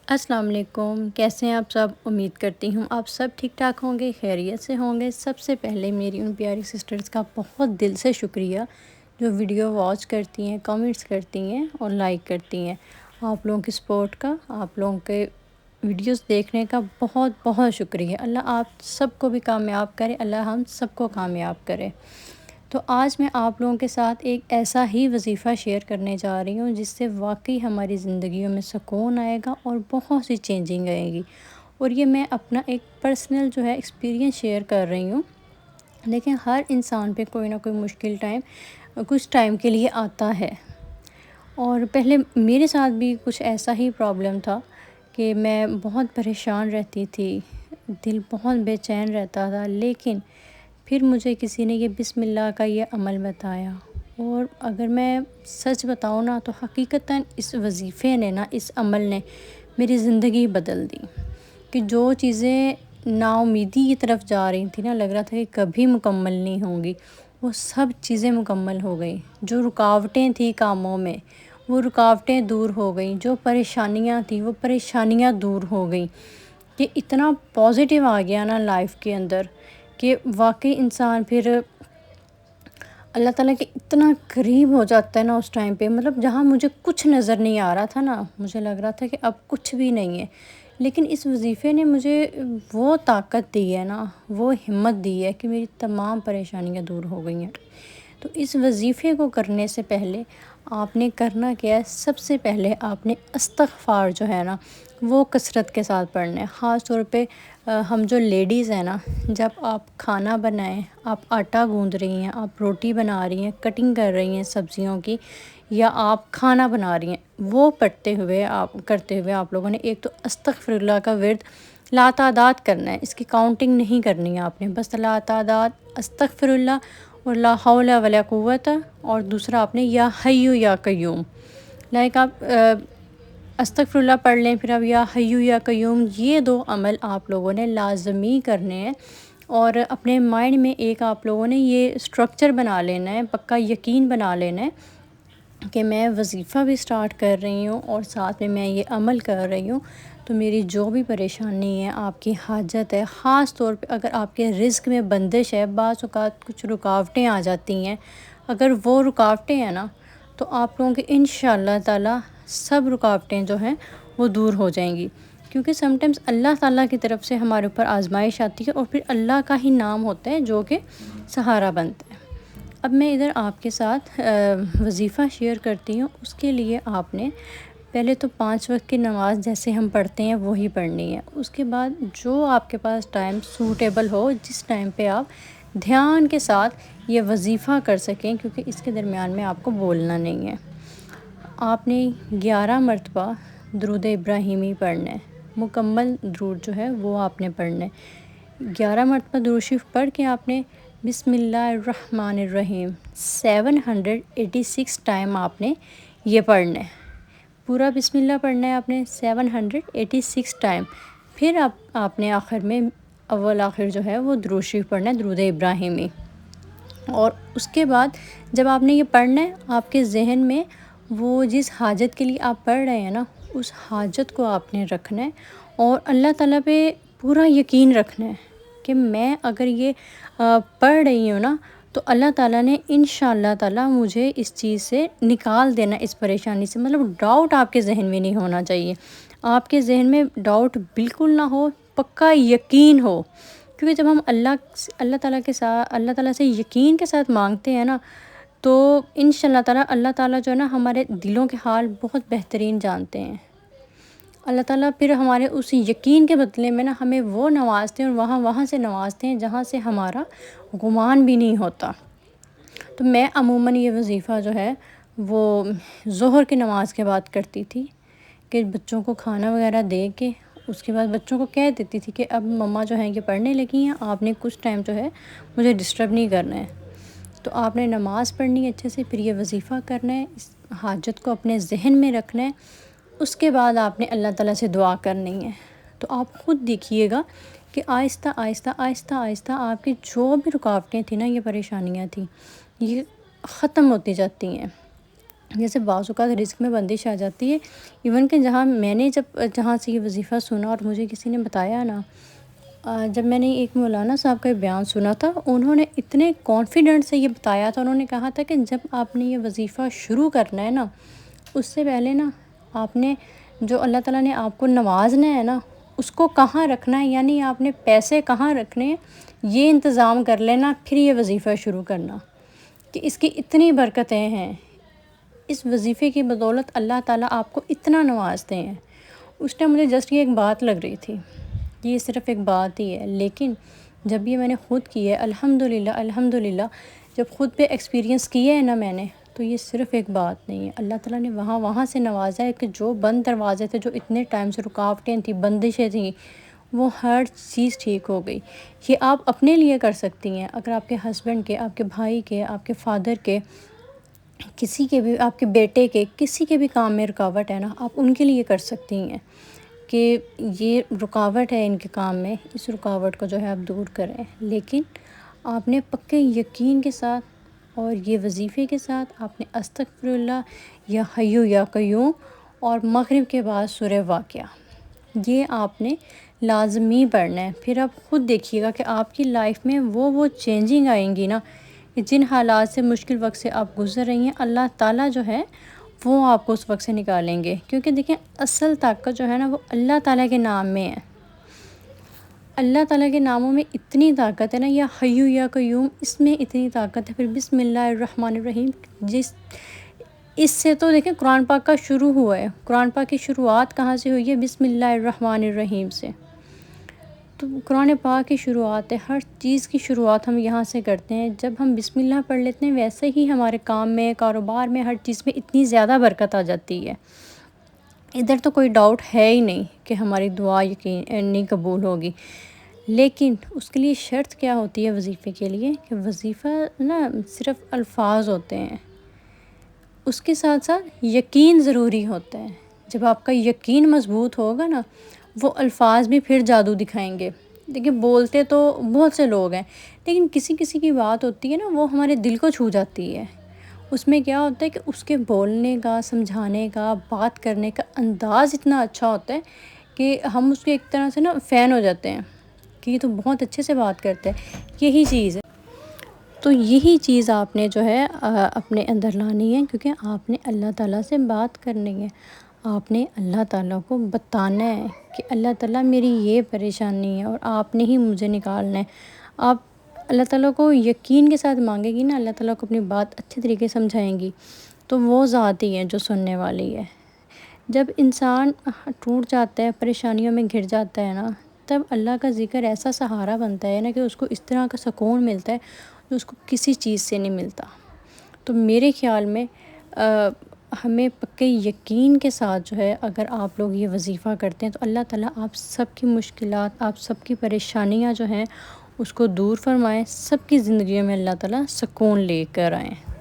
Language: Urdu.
السلام علیکم، کیسے ہیں آپ سب؟ امید کرتی ہوں آپ سب ٹھیک ٹھاک ہوں گے، خیریت سے ہوں گے۔ سب سے پہلے میری ان پیاری سسٹرز کا بہت دل سے شکریہ جو ویڈیو واچ کرتی ہیں، کمنٹس کرتی ہیں اور لائک کرتی ہیں۔ آپ لوگوں کی سپورٹ کا، آپ لوگوں کے ویڈیوز دیکھنے کا بہت بہت شکریہ۔ اللہ آپ سب کو بھی کامیاب کرے، اللہ ہم سب کو کامیاب کرے۔ تو آج میں آپ لوگوں کے ساتھ ایک ایسا ہی وظیفہ شیئر کرنے جا رہی ہوں جس سے واقعی ہماری زندگیوں میں سکون آئے گا اور بہت سی چینجنگ آئے گی، اور یہ میں اپنا ایک پرسنل جو ہے ایکسپیرینس شیئر کر رہی ہوں۔ لیکن ہر انسان پہ کوئی نہ کوئی مشکل ٹائم کچھ ٹائم کے لیے آتا ہے، اور پہلے میرے ساتھ بھی کچھ ایسا ہی پرابلم تھا کہ میں بہت پریشان رہتی تھی، دل بہت بے چین رہتا تھا۔ لیکن پھر مجھے کسی نے یہ بسم اللہ کا یہ عمل بتایا، اور اگر میں سچ بتاؤں نا تو حقیقتاً اس وظیفے نے اس عمل نے میری زندگی بدل دی، کہ جو چیزیں نا امیدی کی طرف جا رہی تھیں لگ رہا تھا کہ کبھی مکمل نہیں ہوں گی، وہ سب چیزیں مکمل ہو گئیں۔ جو رکاوٹیں تھیں کاموں میں وہ رکاوٹیں دور ہو گئیں، جو پریشانیاں تھیں وہ پریشانیاں دور ہو گئیں، کہ اتنا پازیٹیو آ گیا لائف کے اندر کہ واقعی انسان پھر اللہ تعالیٰ کے اتنا قریب ہو جاتا ہے اس ٹائم پہ، مطلب جہاں مجھے کچھ نظر نہیں آ رہا تھا مجھے لگ رہا تھا کہ اب کچھ بھی نہیں ہے، لیکن اس وظیفے نے مجھے وہ طاقت دی ہے وہ ہمت دی ہے کہ میری تمام پریشانیاں دور ہو گئی ہیں۔ تو اس وظیفے کو کرنے سے پہلے آپ نے کرنا کیا ہے؟ سب سے پہلے آپ نے استغفار جو ہے وہ کثرت کے ساتھ پڑھنا ہے۔ خاص طور پہ ہم جو لیڈیز ہیں جب آپ کھانا بنائیں، آپ آٹا گوندھ رہی ہیں، آپ روٹی بنا رہی ہیں، کٹنگ کر رہی ہیں سبزیوں کی، یا آپ کھانا بنا رہی ہیں، وہ کرتے ہوئے آپ لوگوں نے ایک تو استغفر اللہ کا ورد لاتعداد کرنا ہے۔ اس کی کاؤنٹنگ نہیں کرنی ہے آپ نے، بس لاتعداد استغفر اللہ اور لا حول ولا قوت، اور دوسرا آپ نے یا حیو یا قیوم، آپ استغفر اللہ پڑھ لیں، پھر اب یا حیو یا قیوم، یہ دو عمل آپ لوگوں نے لازمی کرنے ہیں، اور اپنے مائنڈ میں ایک آپ لوگوں نے یہ سٹرکچر بنا لینا ہے، پکا یقین بنا لینا ہے کہ میں وظیفہ بھی سٹارٹ کر رہی ہوں اور ساتھ میں یہ عمل کر رہی ہوں، تو میری جو بھی پریشانی ہے، آپ کی حاجت ہے، خاص طور پہ اگر آپ کے رزق میں بندش ہے، بعض اوقات کچھ رکاوٹیں آ جاتی ہیں، اگر وہ رکاوٹیں ہیں تو آپ لوگوں کے انشاءاللہ تعالیٰ سب رکاوٹیں جو ہیں وہ دور ہو جائیں گی، کیونکہ سم ٹائمز اللہ تعالیٰ کی طرف سے ہمارے اوپر آزمائش آتی ہے، اور پھر اللہ کا ہی نام ہوتا ہے جو کہ سہارا بنتا ہے۔ اب میں ادھر آپ کے ساتھ وظیفہ شیئر کرتی ہوں۔ اس کے لیے آپ نے پہلے تو 5 وقت کی نماز جیسے ہم پڑھتے ہیں وہی پڑھنی ہے، اس کے بعد جو آپ کے پاس ٹائم سوٹیبل ہو، جس ٹائم پہ آپ دھیان کے ساتھ یہ وظیفہ کر سکیں، کیونکہ اس کے درمیان میں آپ کو بولنا نہیں ہے۔ آپ نے 11 مرتبہ درود ابراہیمی پڑھنا ہے، مکمل درود جو ہے وہ آپ نے پڑھنا ہے۔ 11 مرتبہ درود شریف پڑھ کے آپ نے بسم اللہ الرحمن الرحیم 786 ٹائم آپ نے یہ پڑھنا ہے، پورا بسم اللہ پڑھنا ہے آپ نے 786 ٹائم۔ پھر آپ نے آخر میں اول آخر جو ہے وہ درود شریف پڑھنا ہے، درود ابراہیمی، اور اس کے بعد جب آپ نے یہ پڑھنا ہے، آپ کے ذہن میں وہ جس حاجت کے لیے آپ پڑھ رہے ہیں اس حاجت کو آپ نے رکھنا ہے، اور اللہ تعالیٰ پہ پورا یقین رکھنا ہے کہ میں اگر یہ پڑھ رہی ہوں تو اللہ تعالیٰ نے انشاءاللہ تعالیٰ مجھے اس چیز سے نکال دینا، اس پریشانی سے۔ مطلب ڈاؤٹ آپ کے ذہن میں نہیں ہونا چاہیے، آپ کے ذہن میں ڈاؤٹ بالکل نہ ہو، پکا یقین ہو، کیونکہ جب ہم اللہ تعالیٰ سے یقین کے ساتھ مانگتے ہیں تو انشاءاللہ تعالیٰ اللہ تعالیٰ جو ہے ہمارے دلوں کے حال بہت بہترین جانتے ہیں۔ اللہ تعالیٰ پھر ہمارے اس یقین کے بدلے میں ہمیں وہ نوازتے ہیں، اور وہاں سے نوازتے ہیں جہاں سے ہمارا گمان بھی نہیں ہوتا۔ تو میں عموماً یہ وظیفہ جو ہے وہ ظہر کی نماز کے بعد کرتی تھی، کہ بچوں کو کھانا وغیرہ دے کے اس کے بعد بچوں کو کہہ دیتی تھی کہ اب مما جو ہیں یہ پڑھنے لگی ہیں، آپ نے کچھ ٹائم جو ہے مجھے ڈسٹرب نہیں کرنا ہے۔ تو آپ نے نماز پڑھنی ہے اچھے سے، پھر یہ وظیفہ کرنا ہے، اس حاجت کو اپنے ذہن میں رکھنا ہے، اس کے بعد آپ نے اللہ تعالیٰ سے دعا کرنی ہے۔ تو آپ خود دیکھیے گا کہ آہستہ آہستہ آہستہ آہستہ آپ کی جو بھی رکاوٹیں تھیں یہ پریشانیاں تھیں، یہ ختم ہوتی جاتی ہیں۔ جیسے بعض اوقات رزق میں بندش آ جاتی ہے، ایون کہ میں نے جہاں سے یہ وظیفہ سنا اور مجھے کسی نے بتایا نا، جب میں نے ایک مولانا صاحب کا بیان سنا تھا، انہوں نے اتنے کانفیڈنٹ سے یہ بتایا تھا، انہوں نے کہا تھا کہ جب آپ نے یہ وظیفہ شروع کرنا ہے نا، اس سے پہلے نا آپ نے جو اللہ تعالیٰ نے آپ کو نوازنا ہے نا، اس کو کہاں رکھنا ہے، یعنی آپ نے پیسے کہاں رکھنے ہیں یہ انتظام کر لینا، پھر یہ وظیفہ شروع کرنا، کہ اس کی اتنی برکتیں ہیں، اس وظیفے کی بدولت اللہ تعالیٰ آپ کو اتنا نوازتے ہیں۔ اس ٹائم مجھے جسٹ یہ ایک بات لگ رہی تھی، یہ صرف ایک بات ہی ہے، لیکن جب یہ میں نے خود کی ہے، الحمدللہ جب خود پہ ایکسپیرینس کیا ہے نا میں نے، تو یہ صرف ایک بات نہیں ہے، اللہ تعالیٰ نے وہاں سے نوازا ہے کہ جو بند دروازے تھے، جو اتنے ٹائم سے رکاوٹیں تھیں، بندشیں تھیں، وہ ہر چیز ٹھیک ہو گئی۔ یہ آپ اپنے لیے کر سکتی ہیں، اگر آپ کے ہسبینڈ کے، آپ کے بھائی کے، آپ کے فادر کے، کسی کے بھی، آپ کے بیٹے کے، کسی کے بھی کام میں رکاوٹ ہے نا، آپ ان کے لیے کر سکتی ہیں کہ یہ رکاوٹ ہے ان کے کام میں، اس رکاوٹ کو جو ہے آپ دور کریں۔ لیکن آپ نے پکے یقین کے ساتھ اور یہ وظیفے کے ساتھ آپ نے استغفر اللہ یا حیو یا قیوم اور مغرب کے بعد سورہ واقعہ یہ آپ نے لازمی پڑھنا ہے۔ پھر آپ خود دیکھیے گا کہ آپ کی لائف میں وہ چینجنگ آئیں گی نا، کہ جن حالات سے، مشکل وقت سے آپ گزر رہی ہیں، اللہ تعالیٰ جو ہے وہ آپ کو اس وقت سے نکالیں گے، کیونکہ دیکھیں اصل طاقت جو ہے نا وہ اللہ تعالیٰ کے نام میں ہے۔ اللہ تعالیٰ کے ناموں میں اتنی طاقت ہے نا، یا حیو یا قیوم، اس میں اتنی طاقت ہے۔ پھر بسم اللہ الرحمن الرحیم، اس سے تو دیکھیں قرآن پاک کا شروع ہوا ہے، قرآن پاک کی شروعات کہاں سے ہوئی ہے؟ بسم اللہ الرحمن الرحیم سے۔ تو قرآن پاک کی شروعات ہے، ہر چیز کی شروعات ہم یہاں سے کرتے ہیں۔ جب ہم بسم اللہ پڑھ لیتے ہیں، ویسے ہی ہمارے کام میں، کاروبار میں، ہر چیز میں اتنی زیادہ برکت آ جاتی ہے۔ ادھر تو کوئی ڈاؤٹ ہے ہی نہیں کہ ہماری دعا یقینی قبول ہوگی، لیکن اس کے لیے شرط کیا ہوتی ہے وظیفے کے لیے؟ کہ وظیفہ نا صرف الفاظ ہوتے ہیں، اس کے ساتھ ساتھ یقین ضروری ہوتا ہے۔ جب آپ کا یقین مضبوط ہوگا نا، وہ الفاظ بھی پھر جادو دکھائیں گے۔ دیکھیں بولتے تو بہت سے لوگ ہیں، لیکن کسی کسی کی بات ہوتی ہے نا، وہ ہمارے دل کو چھو جاتی ہے۔ اس میں کیا ہوتا ہے کہ اس کے بولنے کا، سمجھانے کا، بات کرنے کا انداز اتنا اچھا ہوتا ہے کہ ہم اس کے ایک طرح سے نا فین ہو جاتے ہیں کہ یہ تو بہت اچھے سے بات کرتے ہیں۔ یہی چیز ہے، تو یہی چیز آپ نے جو ہے اپنے اندر لانی ہے، کیونکہ آپ نے اللہ تعالیٰ سے بات کرنی ہے، آپ نے اللہ تعالیٰ کو بتانا ہے کہ اللہ تعالیٰ میری یہ پریشانی ہے اور آپ نے ہی مجھے نکالنا ہے۔ آپ اللہ تعالیٰ کو یقین کے ساتھ مانگے گی نا، اللہ تعالیٰ کو اپنی بات اچھے طریقے سے سمجھائیں گی، تو وہ ذات ہی ہے جو سننے والی ہے۔ جب انسان ٹوٹ جاتا ہے، پریشانیوں میں گھر جاتا ہے نا، تب اللہ کا ذکر ایسا سہارا بنتا ہے نا کہ اس کو اس طرح کا سکون ملتا ہے جو اس کو کسی چیز سے نہیں ملتا۔ تو میرے خیال میں ہمیں پکے یقین کے ساتھ جو ہے، اگر آپ لوگ یہ وظیفہ کرتے ہیں تو اللہ تعالیٰ آپ سب کی مشکلات، آپ سب کی پریشانیاں جو ہیں اس کو دور فرمائیں، سب کی زندگیوں میں اللہ تعالیٰ سکون لے کر آئیں۔